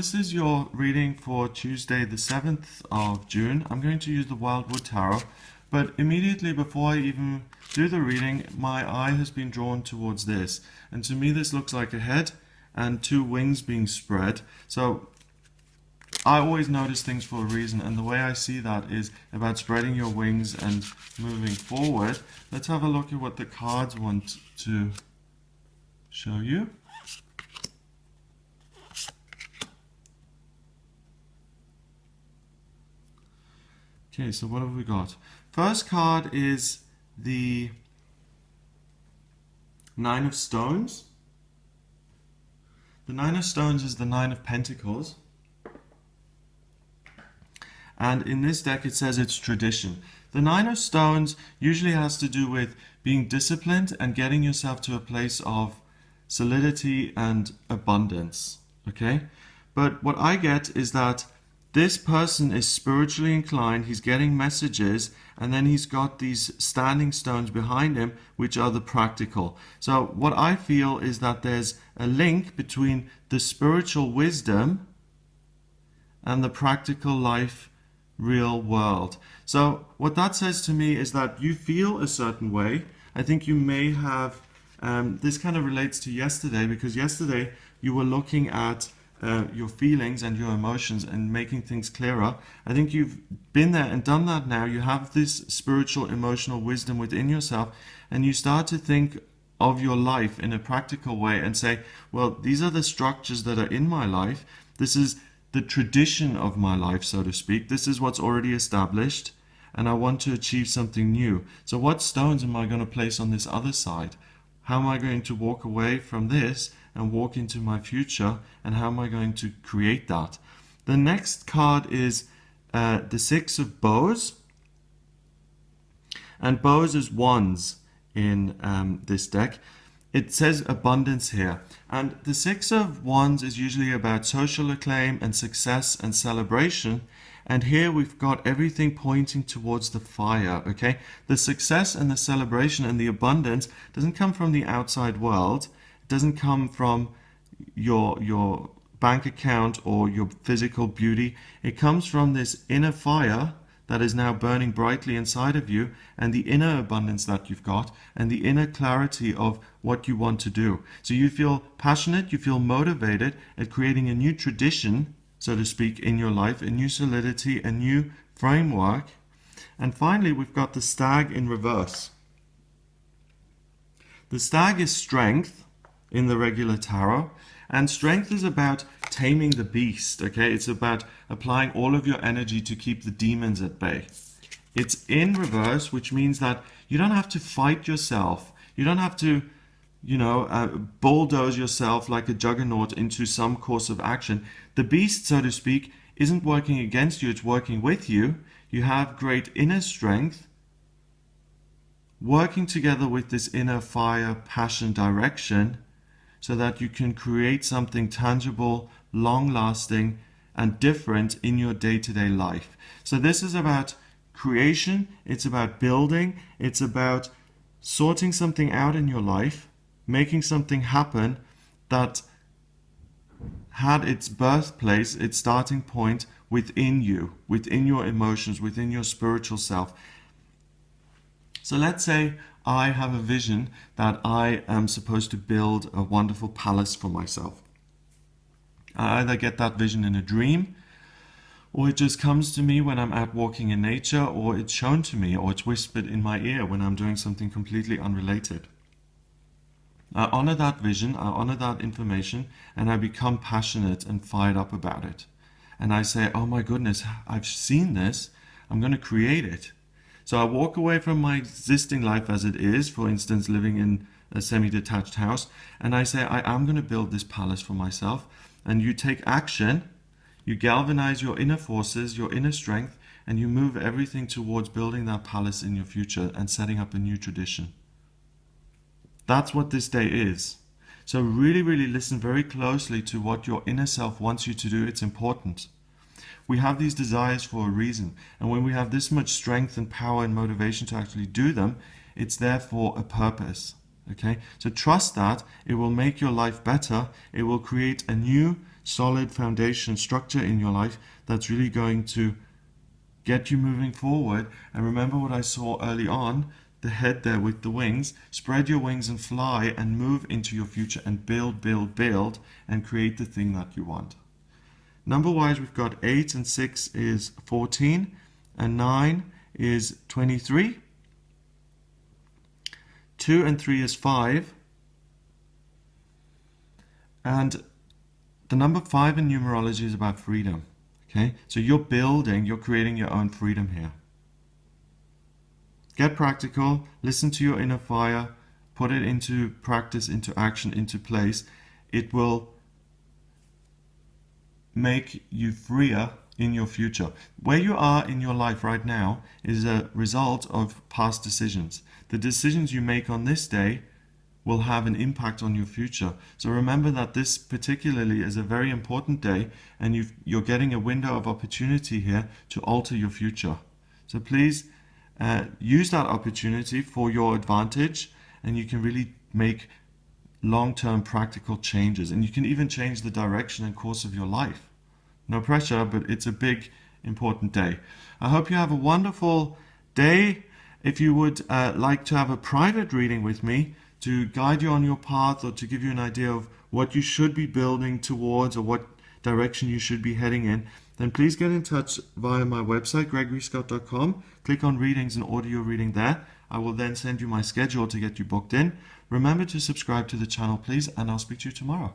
this is your reading for Tuesday the 7th of June. I'm going to use the Wildwood Tarot, but immediately before I even do the reading, my eye has been drawn towards this. And to me this looks like a head and two wings being spread. So I always notice things for a reason, and the way I see that is about spreading your wings and moving forward. Let's have a look at what the cards want to show you. Okay, so what have we got? First card is the Nine of Stones. The Nine of Stones is the Nine of Pentacles. And in this deck it says it's tradition. The Nine of Stones usually has to do with being disciplined and getting yourself to a place of solidity and abundance. Okay? But what I get is that this person is spiritually inclined, he's getting messages, and then he's got these standing stones behind him, which are the practical. So what I feel is that there's a link between the spiritual wisdom and the practical life, real world. So what that says to me is that you feel a certain way. I think you may have, this kind of relates to yesterday, because yesterday you were looking at your feelings and your emotions and making things clearer. I think you've been there and done that now. You have this spiritual, emotional wisdom within yourself, and you start to think of your life in a practical way and say, well, these are the structures that are in my life. This is the tradition of my life, so to speak. This is what's already established, and I want to achieve something new. So what stones am I going to place on this other side? How am I going to walk away from this and walk into my future, and how am I going to create that? The next card is the Six of Bows, and bows is wands in this deck. It says abundance here, and the Six of Wands is usually about social acclaim and success and celebration, and here we've got everything pointing towards the fire. Okay, the success and the celebration and the abundance doesn't come from the outside world. Doesn't come from your bank account or your physical beauty. It comes from this inner fire that is now burning brightly inside of you, and the inner abundance that you've got, and the inner clarity of what you want to do. So you feel passionate, you feel motivated at creating a new tradition, so to speak, in your life, a new solidity, a new framework. And finally, we've got the Stag in reverse. The Stag is strength in the regular tarot, and strength is about taming the beast. Okay, it's about applying all of your energy to keep the demons at bay. It's in reverse, which means that you don't have to fight yourself. You don't have to, bulldoze yourself like a juggernaut into some course of action. The beast, so to speak, isn't working against you, it's working with you. You have great inner strength, working together with this inner fire, passion, direction, so that you can create something tangible, long-lasting, and different in your day-to-day life. So this is about creation, it's about building, it's about sorting something out in your life, making something happen that had its birthplace, its starting point within you, within your emotions, within your spiritual self. So let's say I have a vision that I am supposed to build a wonderful palace for myself. I either get that vision in a dream, or it just comes to me when I'm out walking in nature, or it's shown to me, or it's whispered in my ear when I'm doing something completely unrelated. I honor that vision, I honor that information, and I become passionate and fired up about it. And I say, oh my goodness, I've seen this, I'm going to create it. So I walk away from my existing life as it is, for instance, living in a semi-detached house, and I say, I am going to build this palace for myself. And you take action, you galvanize your inner forces, your inner strength, and you move everything towards building that palace in your future and setting up a new tradition. That's what this day is. So really, really listen very closely to what your inner self wants you to do. It's important. We have these desires for a reason, and when we have this much strength and power and motivation to actually do them, it's there for a purpose. Okay, so trust that it will make your life better. It will create a new solid foundation structure in your life that's really going to get you moving forward. And remember what I saw early on, the head there with the wings. Spread your wings and fly and move into your future and build, build, build, and create the thing that you want. Number-wise, we've got 8 and 6 is 14, and 9 is 23. 2 and 3 is 5. And the number 5 in numerology is about freedom. Okay, so you're creating your own freedom here. Get practical, listen to your inner fire, put it into practice, into action, into place. It will make you freer in your future. Where you are in your life right now is a result of past decisions. The decisions you make on this day will have an impact on your future. So remember that this particularly is a very important day, and you're getting a window of opportunity here to alter your future. So please use that opportunity for your advantage, and you can really make long-term practical changes, and you can even change the direction and course of your life. No pressure, but it's a big, important day. I hope you have a wonderful day. If you would like to have a private reading with me to guide you on your path, or to give you an idea of what you should be building towards or what direction you should be heading in, then please get in touch via my website, gregoryscott.com. Click on readings and order your reading there. I will then send you my schedule to get you booked in. Remember to subscribe to the channel, please, and I'll speak to you tomorrow.